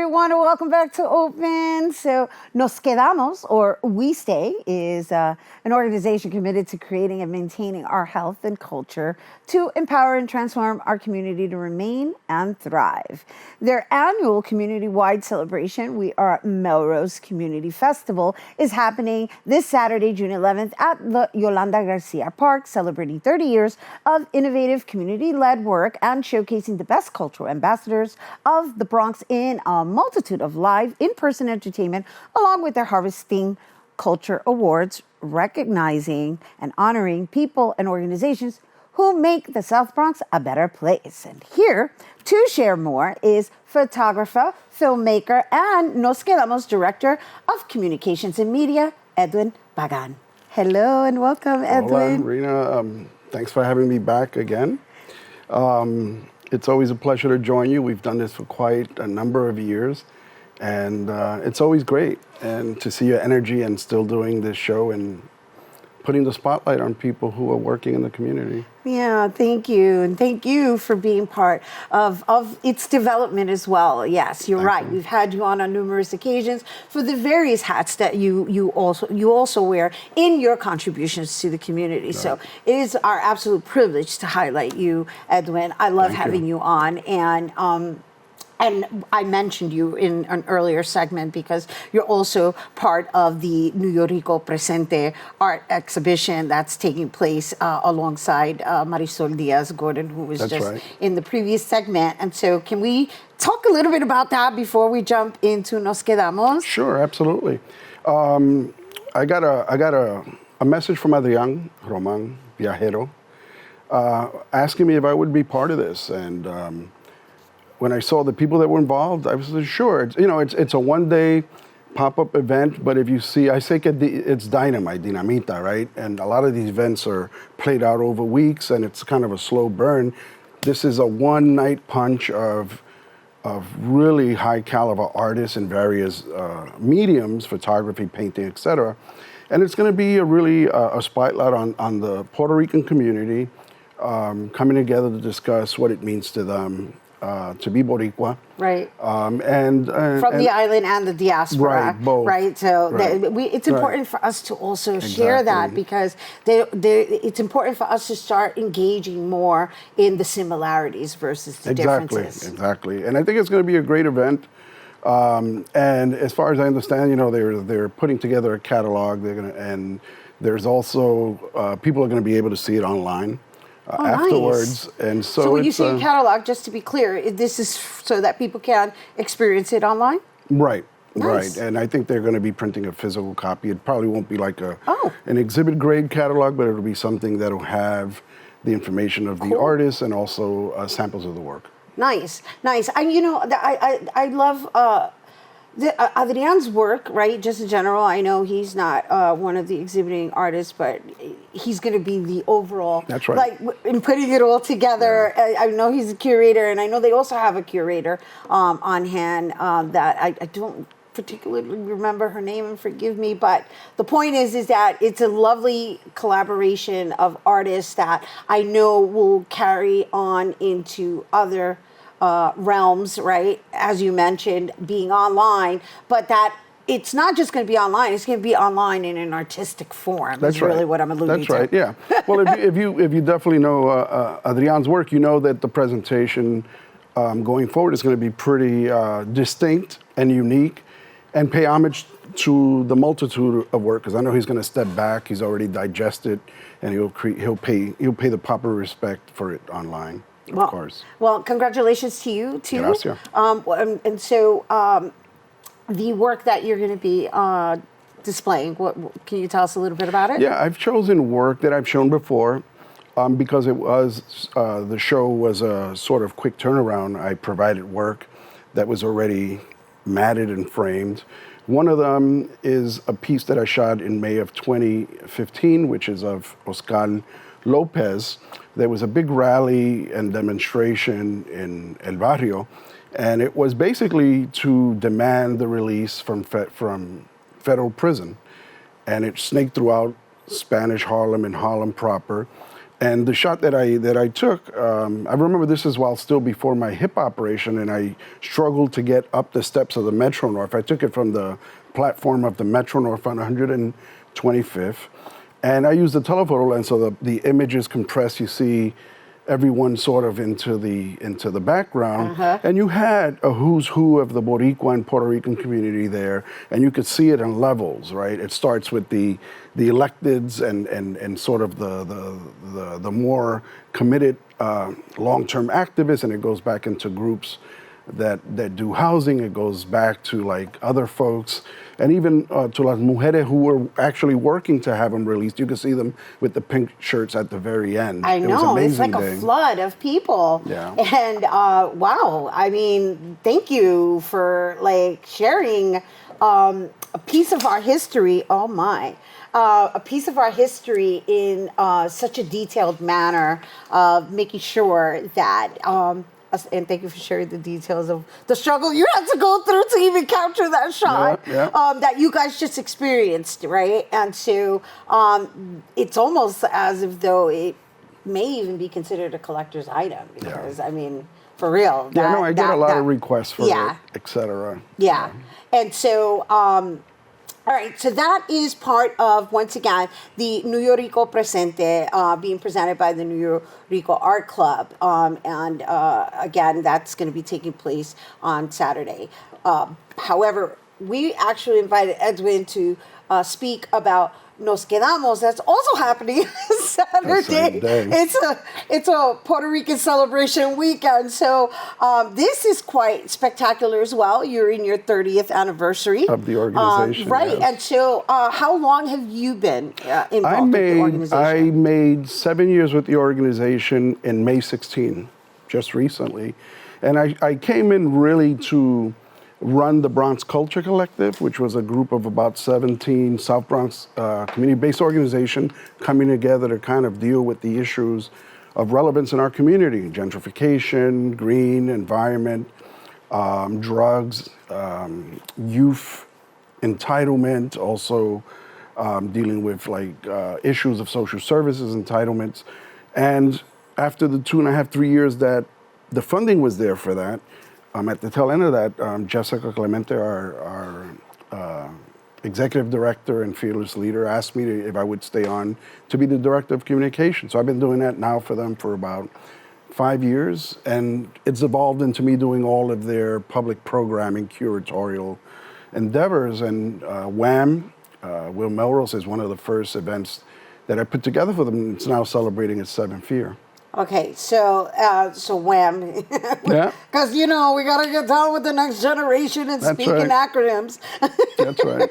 everyone, and welcome back to Open. So, Nos Quedamos, or We Stay, is an organization committed to creating and maintaining our health and culture to empower and transform our community to remain and thrive. Their annual community-wide celebration, We Are Melrose Community Festival, is happening this Saturday, June 11th at the Yolanda Garcia Park, celebrating 30 years of innovative community-led work and showcasing the best cultural ambassadors of the Bronx in a multitude of live in-person entertainment, along with their Harvesting Culture Awards, recognizing and honoring people and organizations who make the South Bronx a better place. And here to share more is photographer, filmmaker, and Nos Quedamos Director of Communications and Media, Edwin Pagán. Hello and welcome, Edwin. Hola, Rhina. Thanks for having me back again. It's always a pleasure to join you. We've done this for quite a number of years, and it's always great and to see your energy and still doing this show and putting the spotlight on people who are working in the community. Yeah, thank you. And thank you for being part of its development as well. Yes, you're right. We've had you on numerous occasions for the various hats that you also wear in your contributions to the community. Right. So it is our absolute privilege to highlight you, Edwin. I love having you on. And I mentioned you in an earlier segment because you're also part of the New York Presente art exhibition that's taking place alongside Marisol Diaz-Gordon, who was in the previous segment. And so can we talk a little bit about that before we jump into Nos Quedamos? Sure, absolutely. I got a message from Adrián Román Viajero asking me if I would be part of this. And when I saw the people that were involved, I was sure. It's a one-day pop-up event, but if you see, I say it's dynamite, dinamita, right? And a lot of these events are played out over weeks, and it's kind of a slow burn. This is a one-night punch of really high-caliber artists in various mediums, photography, painting, etc. And it's going to be a spotlight on the Puerto Rican community coming together to discuss what it means to them. To be Boricua, right? From the island and the diaspora, right? Both, right? So it's important for us to also share that because it's important for us to start engaging more in the similarities versus the differences. Exactly. And I think it's going to be a great event. And as far as I understand, they're putting together a catalog. And there's also people are going to be able to see it online. Afterwards, nice. And so when you say catalog, just to be clear, this is so that people can experience it online? Right, nice. Right. And I think they're going to be printing a physical copy. It probably won't be like an exhibit grade catalog, but it'll be something that'll have the information of the artists and also samples of the work. Nice. And I love Adrián's work, right? Just in general, I know he's not one of the exhibiting artists, but he's going to be the overall. That's right. Like in putting it all together. Yeah. I know he's a curator, and I know they also have a curator on hand that I don't particularly remember her name, and forgive me, but the point is that it's a lovely collaboration of artists that I know will carry on into other realms, right? As you mentioned, being online, but that it's not just going to be online, it's going to be online in an artistic form. That's really what I'm alluding to. That's right, yeah. Well, if you definitely know Adrián's work, you know that the presentation going forward is going to be pretty distinct and unique and pay homage to the multitude of work, because I know he's going to step back, he's already digested, and he'll pay the proper respect for it online. Of course. Well, congratulations to you too. Gracias. And so the work that you're going to be displaying, can you tell us a little bit about it? Yeah, I've chosen work that I've shown before because it was the show was a sort of quick turnaround. I provided work that was already matted and framed. One of them is a piece that I shot in May of 2015, which is of Oscar Lopez. There was a big rally and demonstration in El Barrio, and it was basically to demand the release from federal prison. And it snaked throughout Spanish Harlem and Harlem proper. And the shot that I took, I remember this is while still before my hip operation, and I struggled to get up the steps of the Metro North. I took it from the platform of the Metro North on 125th, and I used the telephoto lens, so the image is compressed. You see everyone sort of into the background, and you had a who's who of the Boricua and Puerto Rican community there, and you could see it in levels, right? It starts with the electeds and sort of the more committed long-term activists, and it goes back into groups that do housing. It goes back to like other folks, and even to las mujeres who were actually working to have them released. You can see them with the pink shirts at the very end. I know, it was an amazing it's like day. a flood of people. Yeah. And wow, I mean, thank you for like sharing a piece of our history. Oh my. A piece of our history in such a detailed manner, making sure that and thank you for sharing the details of the struggle you had to go through to even capture that shot that you guys just experienced, right? And so it's almost as if though it may even be considered a collector's item because, I mean, for real. I get a lot of requests for it, et cetera. Yeah. And so... all right, so that is part of, once again, the New Rico Presente being presented by the New Rico Art Club. And again, that's going to be taking place on Saturday. However, we actually invited Edwin to speak about Nos Quedamos. That's also happening Saturday. It's a Puerto Rican celebration weekend. So this is quite spectacular as well. You're in your 30th anniversary of the organization, right? Yes. And so, how long have you been involved with the organization? I made 7 years with the organization in May 16, just recently, and I came in really to run the Bronx Culture Collective, which was a group of about 17 South Bronx community-based organization coming together to kind of deal with the issues of relevance in our community: gentrification, green, environment, drugs, youth entitlement, also dealing with like issues of social services entitlements. And after the 2.5, 3 years that the funding was there for that, at the tail end of that, Jessica Clemente, our executive director and fearless leader, asked me if I would stay on to be the director of communication. So I've been doing that now for them for about 5 years, and it's evolved into me doing all of their public programming, curatorial endeavors. And WHAM, Will Melrose, is one of the first events that I put together for them. It's now celebrating its 7th year. Okay, so WHAM, because we gotta get down with the next generation and speak in acronyms. That's right.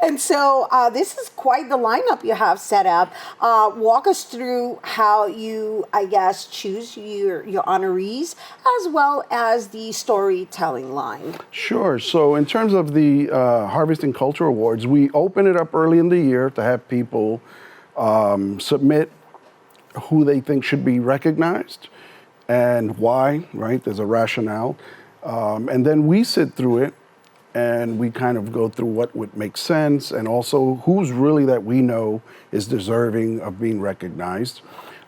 And so this is quite the lineup you have set up. Walk us through how you, I guess, choose your honorees as well as the storytelling line. Sure. So in terms of the Harvesting Culture Awards, we open it up early in the year to have people submit who they think should be recognized and why, right? There's a rationale. And then we sit through it and we kind of go through what would make sense and also who's really that we know is deserving of being recognized.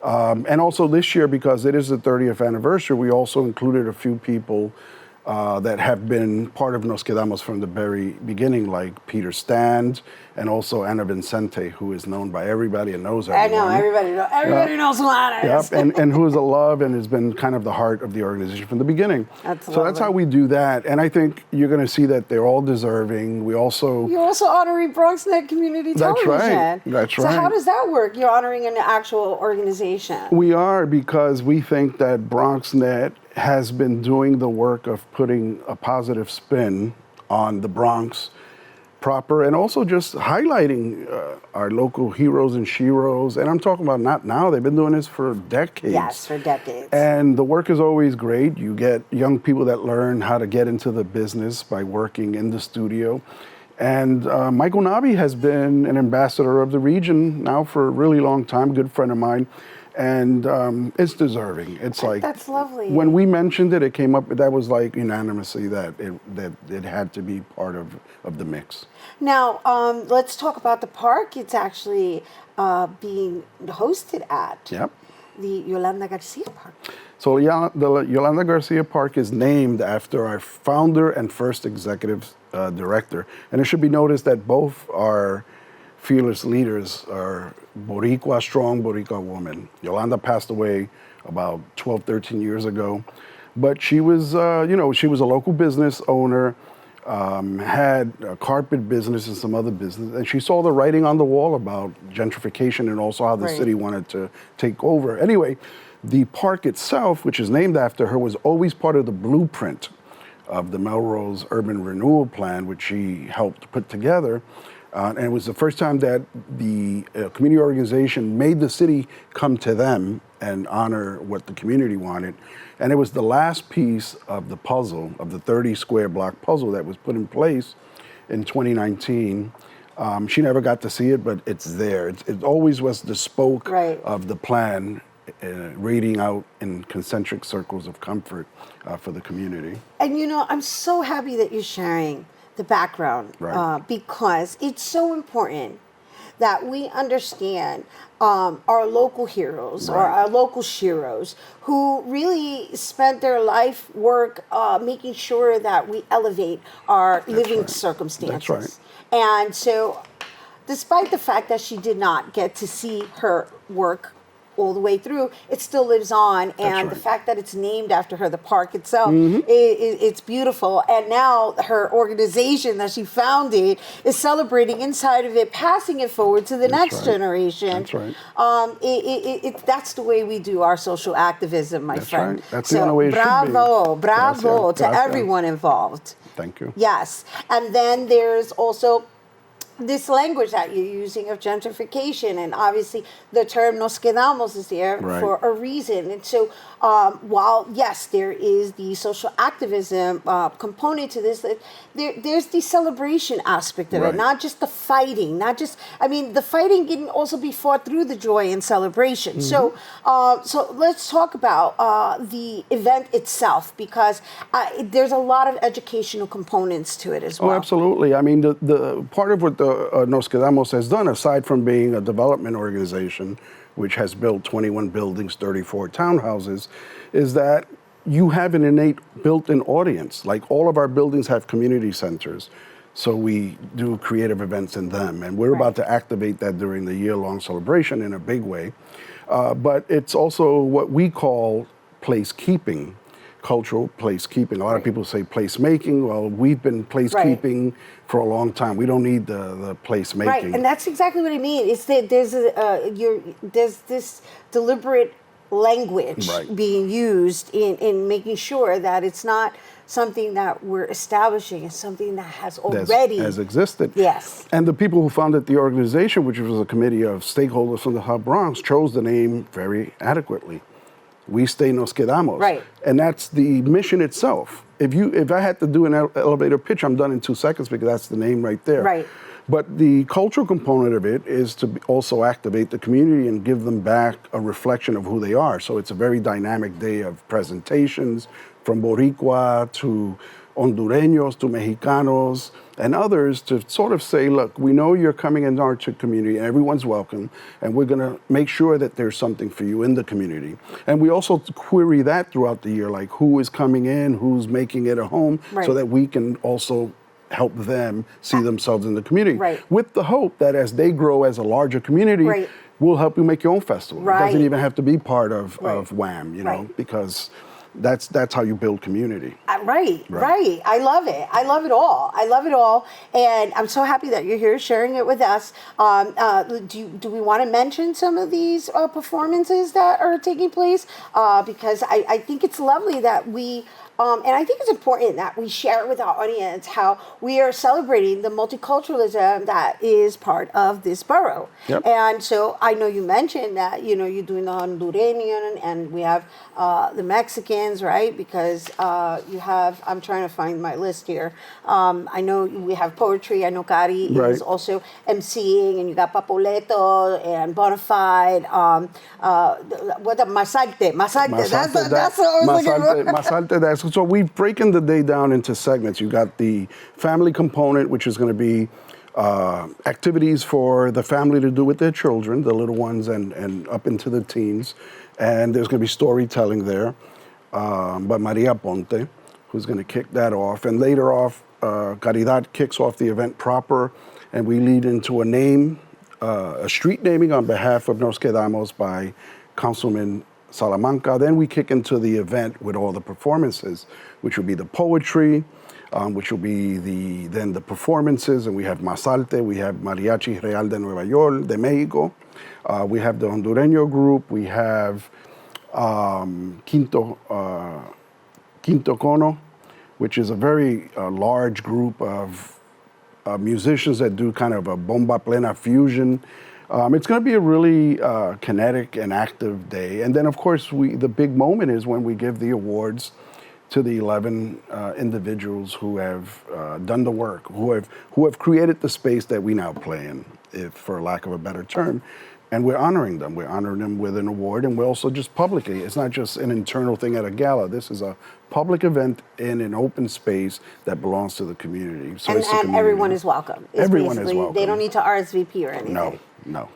And also this year, because it is the 30th anniversary, we also included a few people that have been part of Nos Quedamos from the very beginning, like Peter Stand and also Ana Vincente, who is known by everybody and knows everyone. I know, everybody knows who Ana is. Yep, and who is a love and has been kind of the heart of the organization from the beginning. So that's how we do that. And I think you're going to see that they're all deserving. You're also honoring BronxNet Community Television. That's right. So how does that work? You're honoring an actual organization. We are, because we think that BronxNet has been doing the work of putting a positive spin on the Bronx proper and also just highlighting our local heroes and sheroes. And I'm talking about not now, they've been doing this for decades. Yes, for decades. And the work is always great. You get young people that learn how to get into the business by working in the studio. And Michael Nabi has been an ambassador of the region now for a really long time, good friend of mine. and it's deserving. It's like That's lovely. when we mentioned it, it came up. That was like unanimously that it had to be part of the mix. Now, let's talk about the park. It's actually being hosted at Yep. the Yolanda Garcia Park. So the Yolanda Garcia Park is named after our founder and first executive director. And it should be noticed that both our fearless leaders are Boricua, strong Boricua woman. Yolanda passed away about 12, 13 years ago. But she was, she was a local business owner, had a carpet business and some other business. And she saw the writing on the wall about gentrification and also how the city wanted to take over. Anyway, the park itself, which is named after her, was always part of the blueprint of the Melrose Urban Renewal Plan, which she helped put together. And it was the first time that the community organization made the city come to them and honor what the community wanted. And it was the last piece of the puzzle, of the 30 square block puzzle that was put in place in 2019. She never got to see it, but it's there. It always was the spoke of the plan, radiating out in concentric circles of comfort for the community. And I'm so happy that you're sharing the background because it's so important that we understand our local heroes or our local sheroes who really spent their life work making sure that we elevate our living circumstances. That's right. And so despite the fact that she did not get to see her work all the way through, it still lives on, and the fact that it's named after her, the park itself, it's beautiful. And now her organization that she founded is celebrating inside of it, passing it forward to the next generation. That's right. That's the way we do our social activism, my friend. Right. That's the only way it should be. Bravo to everyone involved. Thank you. Yes, and then there's also this language that you're using of gentrification, and obviously the term "nos quedamos" is there for a reason. And so, while yes, there is the social activism component to this, there's the celebration aspect of it, not just the fighting, the fighting can also be fought through the joy and celebration. So let's talk about the event itself, because there's a lot of educational components to it as well. Oh, absolutely. I mean, the part of what the Nos Quedamos has done, aside from being a development organization, which has built 21 buildings, 34 townhouses, is that you have an innate built-in audience. Like all of our buildings have community centers, so we do creative events in them. And we're about to activate that during the year-long celebration in a big way. But it's also what we call placekeeping. Cultural placekeeping. A lot of people say placemaking. Well, we've been placekeeping for a long time. We don't need the placemaking. Right, and that's exactly what I mean. It's that there's this deliberate language being used in making sure that it's not something that we're establishing, it's something that has already has existed. Yes. And the people who founded the organization, which was a committee of stakeholders from the Hub Bronx, chose the name very adequately. We stay, nos quedamos. Right. And that's the mission itself. If I had to do an elevator pitch, I'm done in 2 seconds because that's the name right there. Right. But the cultural component of it is to also activate the community and give them back a reflection of who they are. So it's a very dynamic day of presentations from Boricua to Hondureños to Mexicanos and others to sort of say, look, we know you're coming into our community and everyone's welcome, and we're going to make sure that there's something for you in the community. And we also query that throughout the year, like who is coming in, who's making it a home, so that we can also help them see themselves in the community. With the hope that as they grow as a larger community, we'll help you make your own festival. It doesn't even have to be part of WHAM, you know, because that's how you build community. Right. I love it. I love it all. And I'm so happy that you're here sharing it with us. Do we want to mention some of these performances that are taking place? Because I think it's lovely that we And I think it's important that we share with our audience how we are celebrating the multiculturalism that is part of this borough. Yep. And so I know you mentioned that, you know, you're doing the Honduran and we have the Mexicans, right? Because you have, I'm trying to find my list here. I know we have poetry. I know Cari Right. is also emceeing, and you got Papoleto and Bonafide. What the Masalte? Masalte. That's what I was looking for. Masalte, so we've breaking the day down into segments. You got the family component, which is going to be activities for the family to do with their children, the little ones and up into the teens. And there's going to be storytelling there by Maria Ponte, who's going to kick that off. And later off, Caridad kicks off the event proper, and we lead into a street naming on behalf of Nos Quedamos by Councilman Salamanca. Then we kick into the event with all the performances, which will be the poetry, which will be the performances, and we have Masalte, we have Mariachi Real de Nueva York, de Mexico, we have the Hondureño group, we have Quinto Cono, which is a very large group of musicians that do kind of a bomba plena fusion. It's going to be a really kinetic and active day. And then, of course, the big moment is when we give the awards to the 11 individuals who have done the work, who have created the space that we now play in, for lack of a better term. And we're honoring them. We're honoring them with an award, and we're also just publicly. It's not just an internal thing at a gala. This is a public event in an open space that belongs to the community. So and everyone is welcome. Everyone is welcome. They don't need to RSVP or anything. No.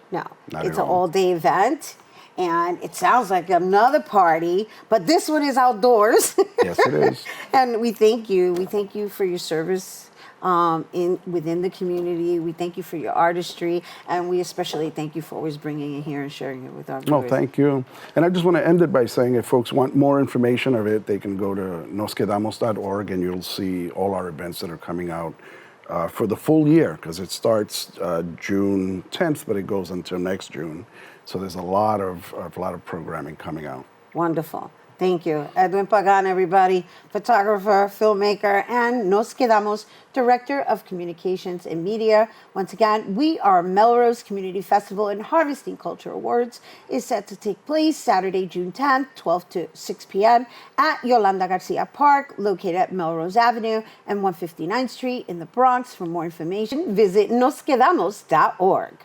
It's an all-day event, and it sounds like another party, but this one is outdoors. Yes, it is. And we thank you. We thank you for your service within the community. We thank you for your artistry, and we especially thank you for always bringing it here and sharing it with our viewers. Oh, thank you. And I just want to end it by saying if folks want more information of it, they can go to nosquedamos.org, and you'll see all our events that are coming out for the full year, because it starts June 10th, but it goes until next June. So there's a lot of programming coming out. Wonderful. Thank you. Edwin Pagán, everybody, photographer, filmmaker, and Nos Quedamos, Director of Communications and Media. Once again, our Melrose Community Festival and Harvesting Culture Awards is set to take place Saturday, June 10th, 12 to 6 p.m. at Yolanda Garcia Park, located at Melrose Avenue and 159th Street in the Bronx. For more information, visit nosquedamos.org.